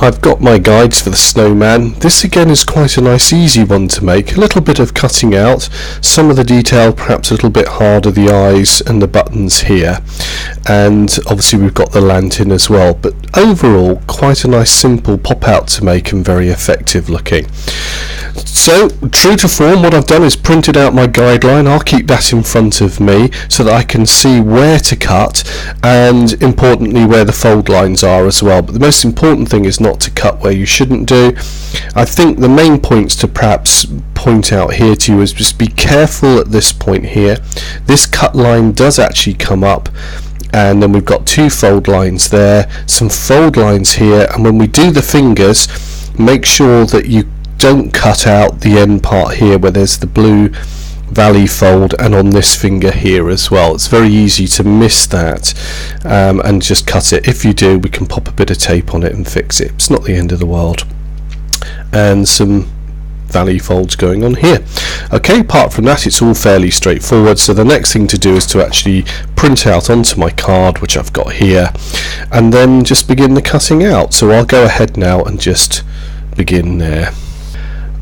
I've got my guides for the snowman. This again is quite a nice easy one to make. A little bit of cutting out, some of the detail perhaps a little bit harder, the eyes and the buttons here, and obviously we've got the lantern as well, but overall quite a nice simple pop out to make and very effective looking. So true to form, what I've done is printed out my guideline. I'll keep that in front of me so that I can see where to cut and importantly where the fold lines are as well. But the most important thing is not to cut where you shouldn't do. I think the main points to perhaps point out here to you is just be careful at this point here. This cut line does actually come up, and then we've got two fold lines there, some fold lines here, and when we do the fingers, make sure that you don't cut out the end part here where there's the blue valley fold, and on this finger here as well. It's very easy to miss that and just cut it. If you do, we can pop a bit of tape on it and fix it. It's not the end of the world. And some valley folds going on here. Okay, apart from that it's all fairly straightforward, so the next thing to do is to actually print out onto my card, which I've got here, and then just begin the cutting out. So I'll go ahead now and just begin there.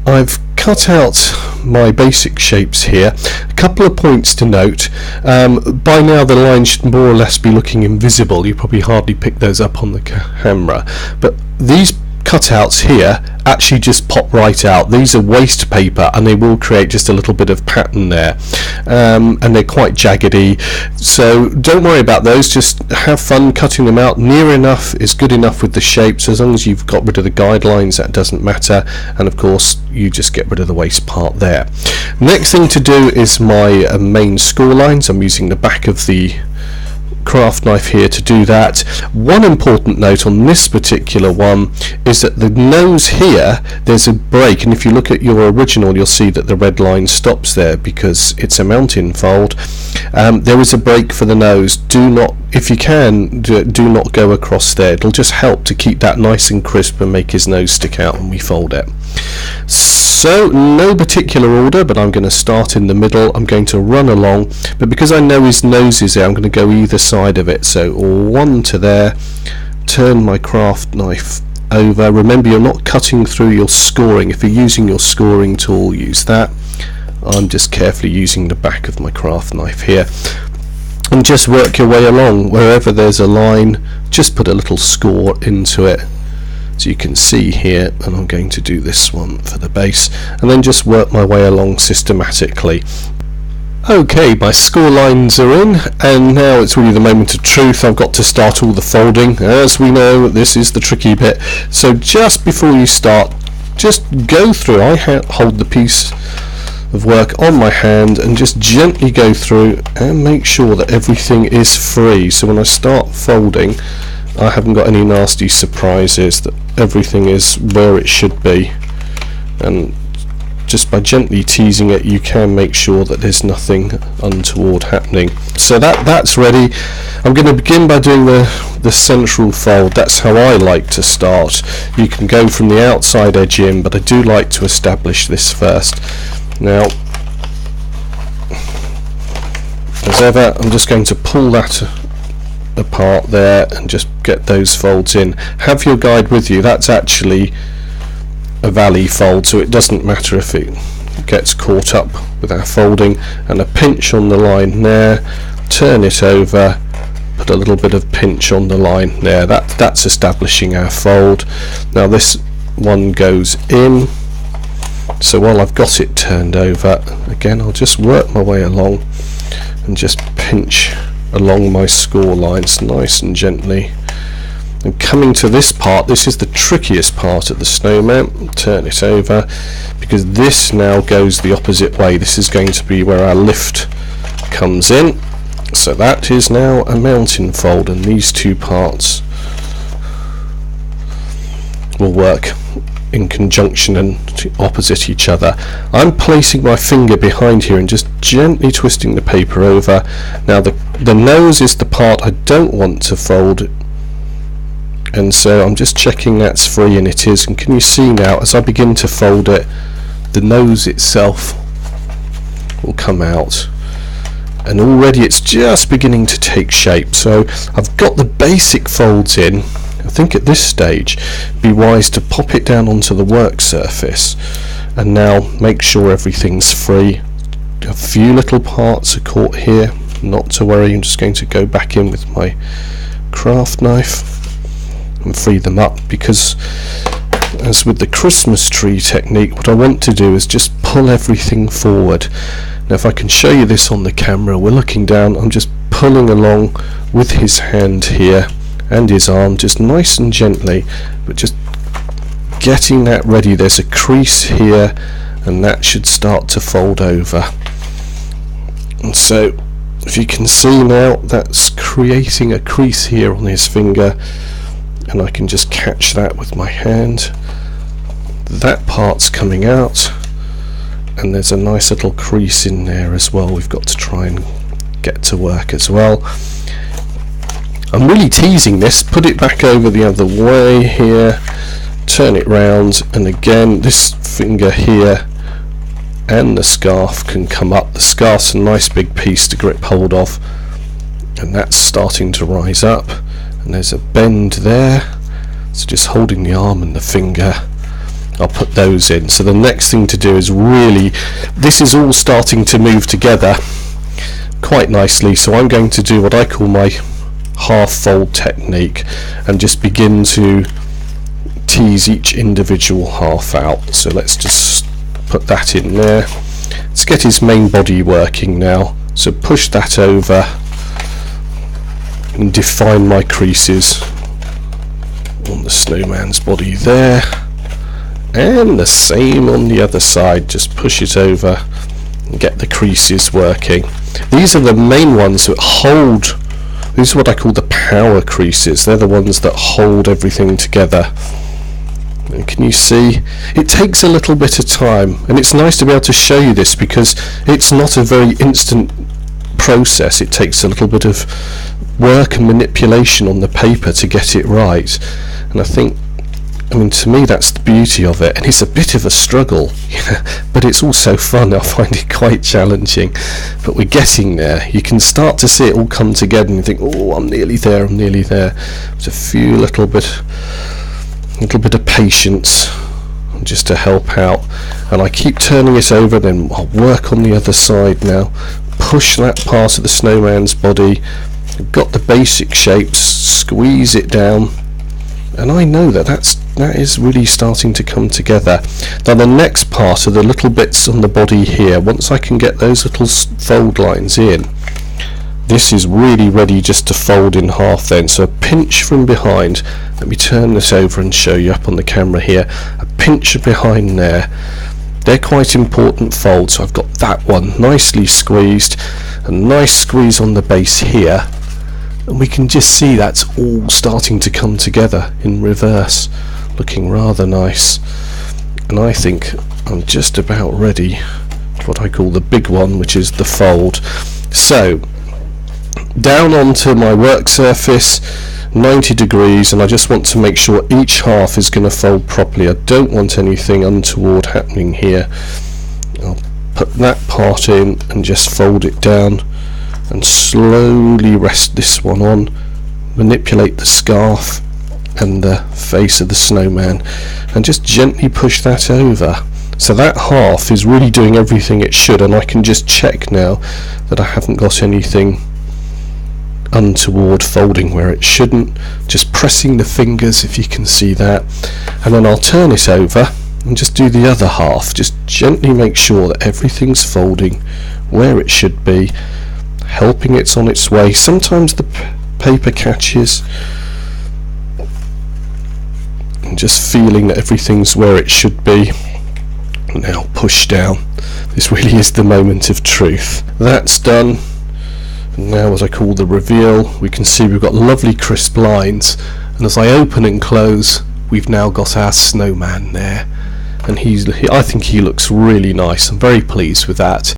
I've cut out my basic shapes here. A couple of points to note. By now the line should more or less be looking invisible. You probably hardly pick those up on the camera, but these cutouts here actually just pop right out. These are waste paper and they will create just a little bit of pattern there, and they're quite jaggedy, so don't worry about those. Just have fun cutting them out. Near enough is good enough with the shapes. As long as you've got rid of the guidelines, that doesn't matter, and of course you just get rid of the waste part there. Next thing to do is my main score lines. I'm using the back of the craft knife here to do that. One important note on this particular one is that the nose here, there's a break, and if you look at your original you'll see that the red line stops there because it's a mountain fold. There is a break for the nose. Do not, if you can, do not go across there. It'll just help to keep that nice and crisp and make his nose stick out when we fold it. So no particular order, but I'm going to start in the middle. I'm going to run along, but because I know his nose is there, I'm going to go either side of it. So one to there, turn my craft knife over. Remember, you're not cutting through your scoring. If you're using your scoring tool, use that. I'm just carefully using the back of my craft knife here, and just work your way along. Wherever there's a line, just put a little score into it. So you can see here, and I'm going to do this one for the base, and then just work my way along systematically. Okay, my score lines are in, and now it's really the moment of truth. I've got to start all the folding. As we know, this is the tricky bit. So just before you start, just go through. I hold the piece of work on my hand and just gently go through and make sure that everything is free. So when I start folding, I haven't got any nasty surprises, that everything is where it should be, and just by gently teasing it you can make sure that there's nothing untoward happening. So that's ready. I'm going to begin by doing the central fold. That's how I like to start. You can go from the outside edge in, but I do like to establish this first. Now, as ever, I'm just going to pull that apart there and just get those folds in. Have your guide with you. That's actually a valley fold, so it doesn't matter if it gets caught up with our folding. And a pinch on the line there, turn it over, put a little bit of pinch on the line there. That's establishing our fold. Now this one goes in, so while I've got it turned over, again I'll just work my way along and just pinch along my score lines nice and gently. And coming to this part, this is the trickiest part of the snowman. Turn it over, because this now goes the opposite way. This is going to be where our lift comes in. So that is now a mountain fold, and these two parts will work in conjunction and opposite each other. I'm placing my finger behind here and just gently twisting the paper over. Now the nose is the part I don't want to fold, and so I'm just checking that's free, and it is. And can you see now, as I begin to fold it, the nose itself will come out, and already it's just beginning to take shape. So I've got the basic folds in. I think at this stage it'd be wise to pop it down onto the work surface, and now make sure everything's free. A few little parts are caught here, not to worry. I'm just going to go back in with my craft knife and free them up, because as with the Christmas tree technique, what I want to do is just pull everything forward. Now if I can show you this on the camera, we're looking down, I'm just pulling along with his hand here and his arm, just nice and gently, but just getting that ready. There's a crease here, and that should start to fold over. And so if you can see now, that's creating a crease here on his finger, and I can just catch that with my hand. That part's coming out, and there's a nice little crease in there as well. We've got to try and get to work as well. I'm really teasing this. Put it back over the other way here, turn it round, and again this finger here and the scarf can come up. The scarf's a nice big piece to grip hold of, and that's starting to rise up, and there's a bend there, so just holding the arm and the finger, I'll put those in. So the next thing to do is really, this is all starting to move together quite nicely, so I'm going to do what I call my half fold technique and just begin to tease each individual half out. So let's just put that in there. Let's get his main body working now, so push that over and define my creases on the snowman's body there, and the same on the other side. Just push it over and get the creases working. These are the main ones that hold, these are what I call the power creases. They're the ones that hold everything together. And can you see, it takes a little bit of time, and it's nice to be able to show you this because it's not a very instant process. It takes a little bit of work and manipulation on the paper to get it right, and I mean, to me that's the beauty of it, and it's a bit of a struggle, but it's also fun. I find it quite challenging, but we're getting there. You can start to see it all come together and you think, oh, I'm nearly there, I'm nearly there. There's a few little bit of patience just to help out, and I keep turning it over, then I'll work on the other side now, push that part of the snowman's body, got the basic shapes, squeeze it down, and I know that is really starting to come together. Now the next part are the little bits on the body here. Once I can get those little fold lines in, this is really ready just to fold in half then. So a pinch from behind. Let me turn this over and show you up on the camera here. A pinch behind there. They're quite important folds. So I've got that one nicely squeezed, a nice squeeze on the base here, and we can just see that's all starting to come together in reverse, looking rather nice. And I think I'm just about ready for what I call the big one, which is the fold. So down onto my work surface, 90 degrees, and I just want to make sure each half is going to fold properly. I don't want anything untoward happening here. I'll put that part in and just fold it down and slowly rest this one on, manipulate the scarf and the face of the snowman, and just gently push that over. So that half is really doing everything it should, and I can just check now that I haven't got anything untoward folding where it shouldn't. Just pressing the fingers, if you can see that, and then I'll turn it over and just do the other half. Just gently make sure that everything's folding where it should be, helping it's on its way. Sometimes the paper catches, and just feeling that everything's where it should be. Now push down. This really is the moment of truth. That's done. And now, as I call the reveal, we can see we've got lovely crisp lines, and as I open and close, we've now got our snowman there, and I think he looks really nice. I'm very pleased with that.